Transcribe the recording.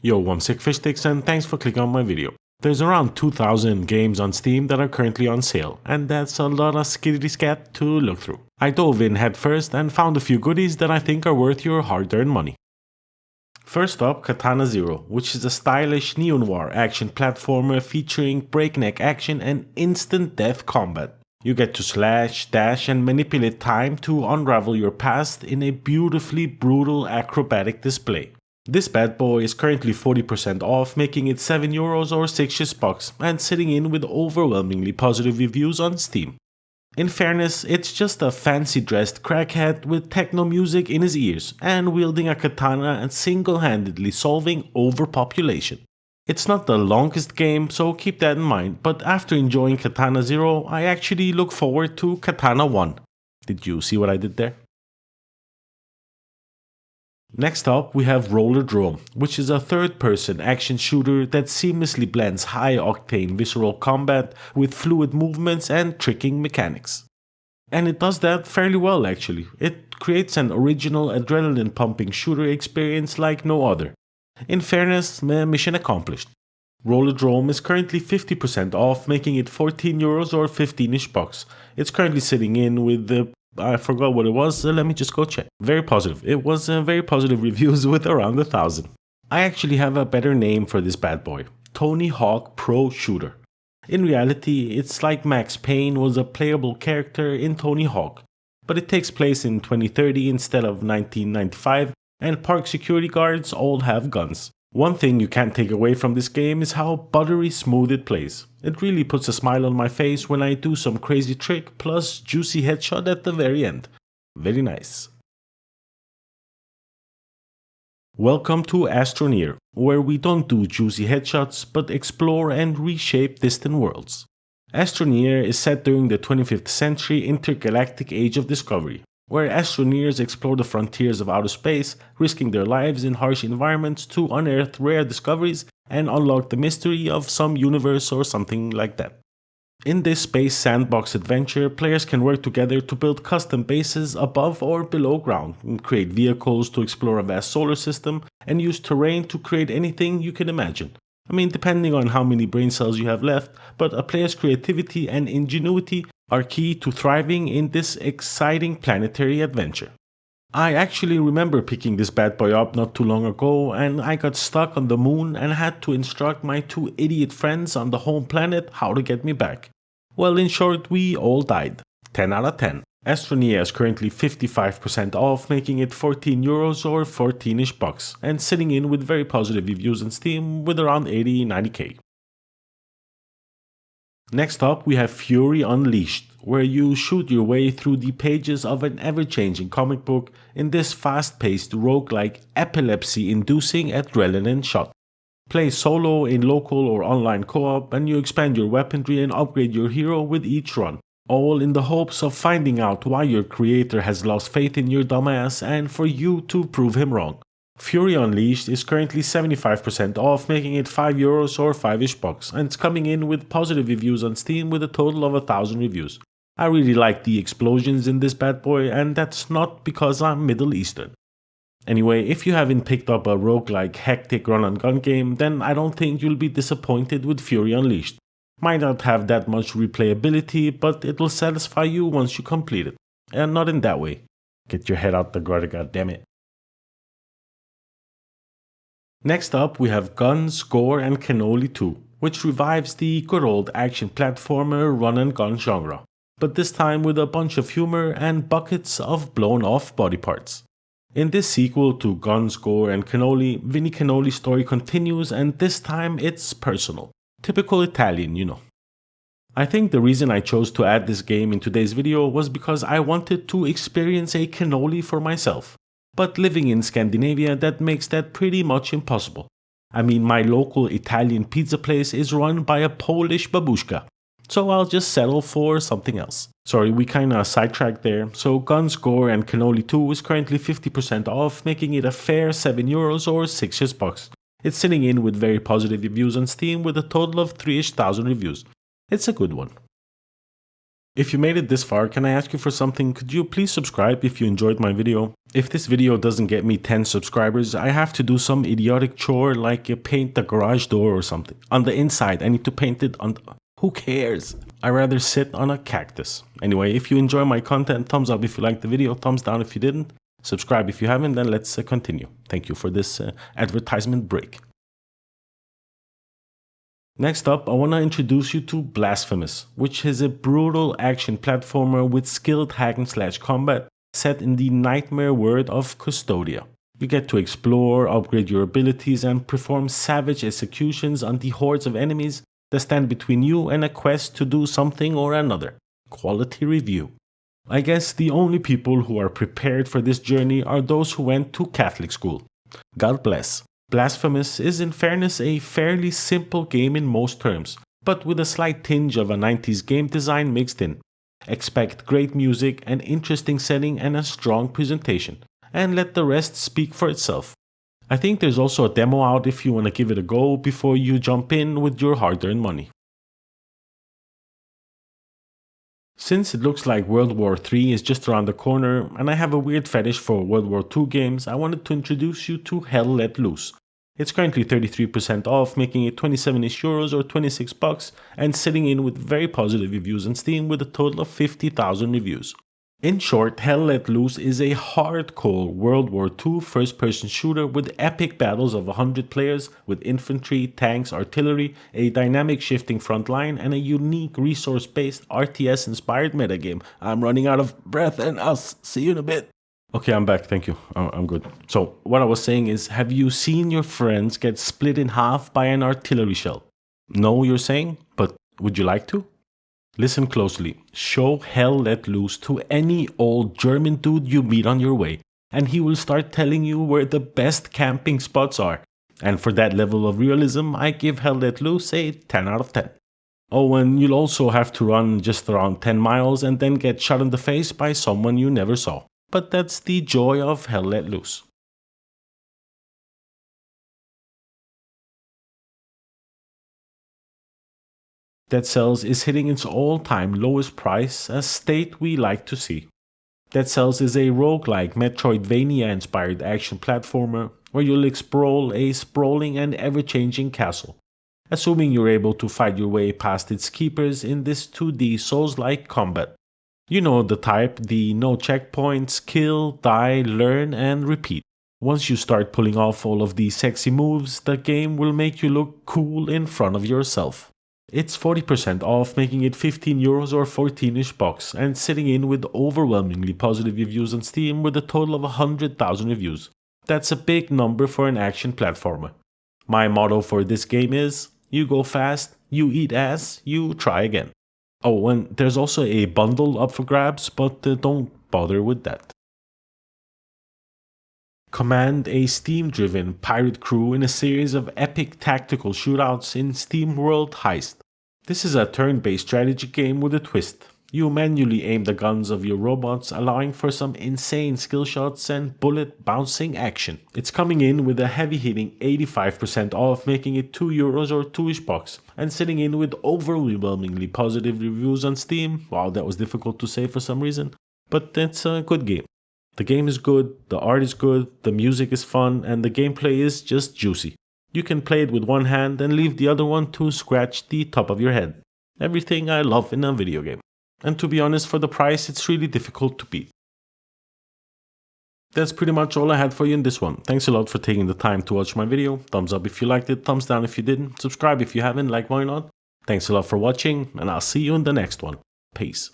Yo, I'm Sickfishsticks and thanks for clicking on my video. There's around 2,000 games on Steam that are currently on sale, and that's a lot of skiddity scat to look through. I dove in head first and found a few goodies that I think are worth your hard-earned money. First up, Katana Zero, which is a stylish neo-noir action platformer featuring breakneck action and instant death combat. You get to slash, dash and manipulate time to unravel your past in a beautifully brutal acrobatic display. This bad boy is currently 40% off, making it €7 or $6 and sitting in with overwhelmingly positive reviews on Steam. In fairness, it's just a fancy dressed crackhead with techno music in his ears and wielding a katana and single-handedly solving overpopulation. It's not the longest game, so keep that in mind, but after enjoying Katana Zero, I actually look forward to Katana 1. Did you see what I did there? Next up, we have RollerDrome, which is a third-person action shooter that seamlessly blends high-octane visceral combat with fluid movements and tricking mechanics. And it does that fairly well actually. It creates an original adrenaline-pumping shooter experience like no other. In fairness, mission accomplished. RollerDrome is currently 50% off, making it €14 or $15-ish. It's currently sitting in with I forgot what it was, let me just go check. Very positive. It was very positive reviews with around 1,000. I actually have a better name for this bad boy. Tony Hawk Pro Shooter. In reality, it's like Max Payne was a playable character in Tony Hawk, but it takes place in 2030 instead of 1995, and park security guards all have guns. One thing you can't take away from this game is how buttery smooth it plays. It really puts a smile on my face when I do some crazy trick plus juicy headshot at the very end. Very nice. Welcome to Astroneer, where we don't do juicy headshots but explore and reshape distant worlds. Astroneer is set during the 25th century intergalactic age of discovery, where astroneers explore the frontiers of outer space, risking their lives in harsh environments to unearth rare discoveries and unlock the mystery of some universe or something like that. In this space sandbox adventure, players can work together to build custom bases above or below ground, and create vehicles to explore a vast solar system, and use terrain to create anything you can imagine. I mean, depending on how many brain cells you have left, but a player's creativity and ingenuity are key to thriving in this exciting planetary adventure. I actually remember picking this bad boy up not too long ago, and I got stuck on the moon and had to instruct my two idiot friends on the home planet how to get me back. Well, in short, we all died. 10 out of 10. Astroneer is currently 55% off, making it €14 or $14-ish, and sitting in with very positive reviews on Steam with around 80-90k. Next up, we have Fury Unleashed, where you shoot your way through the pages of an ever-changing comic book in this fast-paced roguelike epilepsy-inducing adrenaline shot. Play solo in local or online co-op, and you expand your weaponry and upgrade your hero with each run, all in the hopes of finding out why your creator has lost faith in your dumbass and for you to prove him wrong. Fury Unleashed is currently 75% off, making it €5 or $5-ish, and it's coming in with positive reviews on Steam with a total of 1,000 reviews. I really like the explosions in this bad boy, and that's not because I'm Middle Eastern. Anyway, if you haven't picked up a roguelike hectic run-and-gun game, then I don't think you'll be disappointed with Fury Unleashed. Might not have that much replayability, but it will satisfy you once you complete it. And not in that way. Get your head out the gutter, goddammit. Next up, we have Guns, Gore and Cannoli 2, which revives the good old action platformer run-and-gun genre, but this time with a bunch of humor and buckets of blown-off body parts. In this sequel to Guns, Gore and Cannoli, Vinnie Cannoli's story continues, and this time it's personal. Typical Italian, you know. I think the reason I chose to add this game in today's video was because I wanted to experience a cannoli for myself. But living in Scandinavia, that makes that pretty much impossible. I mean, my local Italian pizza place is run by a Polish babushka, so I'll just settle for something else. Sorry, we kinda sidetracked there. So Guns, Gore and Cannoli 2 is currently 50% off, making it a fair €7 or $6-ish. It's sitting in with very positive reviews on Steam with a total of 3,000 reviews. It's a good one. If you made it this far, can I ask you for something? Could you please subscribe if you enjoyed my video? If this video doesn't get me 10 subscribers, I have to do some idiotic chore like paint the garage door or something. On the inside, I need to paint it on the... Who cares? I'd rather sit on a cactus. Anyway, if you enjoy my content, thumbs up if you liked the video, thumbs down if you didn't. Subscribe if you haven't, then let's continue. Thank you for this advertisement break. Next up, I want to introduce you to Blasphemous, which is a brutal action platformer with skilled hack-and-slash combat set in the nightmare world of Custodia. You get to explore, upgrade your abilities, and perform savage executions on the hordes of enemies that stand between you and a quest to do something or another. Quality review. I guess the only people who are prepared for this journey are those who went to Catholic school. God bless. Blasphemous is in fairness a fairly simple game in most terms, but with a slight tinge of a 90s game design mixed in. Expect great music, an interesting setting, and a strong presentation, and let the rest speak for itself. I think there's also a demo out if you want to give it a go before you jump in with your hard-earned money. Since it looks like World War III is just around the corner, and I have a weird fetish for World War II games, I wanted to introduce you to Hell Let Loose. It's currently 33% off, making it 27-ish euros or 26 bucks, and sitting in with very positive reviews on Steam with a total of 50,000 reviews. In short, Hell Let Loose is a hardcore World War II first-person shooter with epic battles of 100 players with infantry, tanks, artillery, a dynamic shifting front line, and a unique resource-based RTS-inspired metagame. I'm running out of breath and I'll see you in a bit. Okay, I'm back, thank you. I'm good. So, what I was saying is, have you seen your friends get split in half by an artillery shell? No, you're saying? But would you like to? Listen closely. Show Hell Let Loose to any old German dude you meet on your way, and he will start telling you where the best camping spots are. And for that level of realism, I give Hell Let Loose a 10 out of 10. Oh, and you'll also have to run just around 10 miles and then get shot in the face by someone you never saw. But that's the joy of Hell Let Loose. Dead Cells is hitting its all-time lowest price, a state we like to see. Dead Cells is a roguelike Metroidvania-inspired action platformer where you'll explore a sprawling and ever-changing castle, assuming you're able to fight your way past its keepers in this 2D Souls-like combat. You know the type, the no checkpoints, kill, die, learn, and repeat. Once you start pulling off all of these sexy moves, the game will make you look cool in front of yourself. It's 40% off, making it 15 euros or 14-ish bucks, and sitting in with overwhelmingly positive reviews on Steam with a total of 100,000 reviews. That's a big number for an action platformer. My motto for this game is, you go fast, you eat ass, you try again. Oh, and there's also a bundle up for grabs, but don't bother with that. Command a Steam-driven pirate crew in a series of epic tactical shootouts in SteamWorld Heist. This is a turn-based strategy game with a twist. You manually aim the guns of your robots, allowing for some insane skill shots and bullet-bouncing action. It's coming in with a heavy-hitting 85% off, making it 2 euros or 2-ish bucks, and sitting in with overwhelmingly positive reviews on Steam. Wow, that was difficult to say for some reason, but it's a good game. The game is good, the art is good, the music is fun, and the gameplay is just juicy. You can play it with one hand and leave the other one to scratch the top of your head. Everything I love in a video game. And to be honest, for the price, it's really difficult to beat. That's pretty much all I had for you in this one. Thanks a lot for taking the time to watch my video. Thumbs up if you liked it, thumbs down if you didn't, subscribe if you haven't, like why not. Thanks a lot for watching, and I'll see you in the next one. Peace.